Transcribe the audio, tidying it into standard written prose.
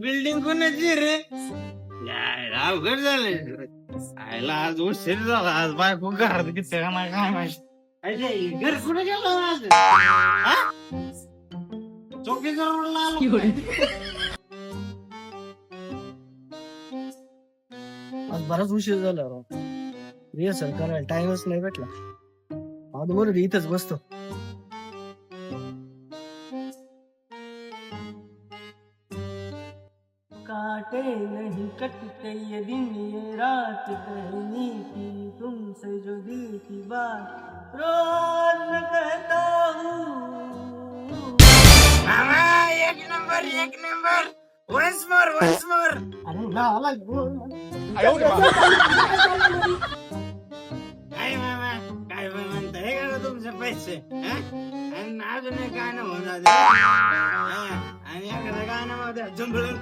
Building कोणाची रे? अवघड झालंय. आयला आज उशीर झाला. आज बायको घरात किती काय माहिती. घर कुठे गेलं आज? चौकी जवळ आलो. आज बराच उशीर झाला राव. रिहर्सल करायला टाइमच नाही भेटला. आज बरं इथंच बसतो. काटे नहीं कटते ये दिन ये रात कहनी थी तुमसे जो दिल की बात रोज मैं कहता हूँ. मामा एक नंबर. Once more. अरे ना काय मामा काय म्हणताय का तुमचे पैसे? आणि अजून एक गाणं होऊन जाते. आणि एखादं गाणं मध्ये झुंबळून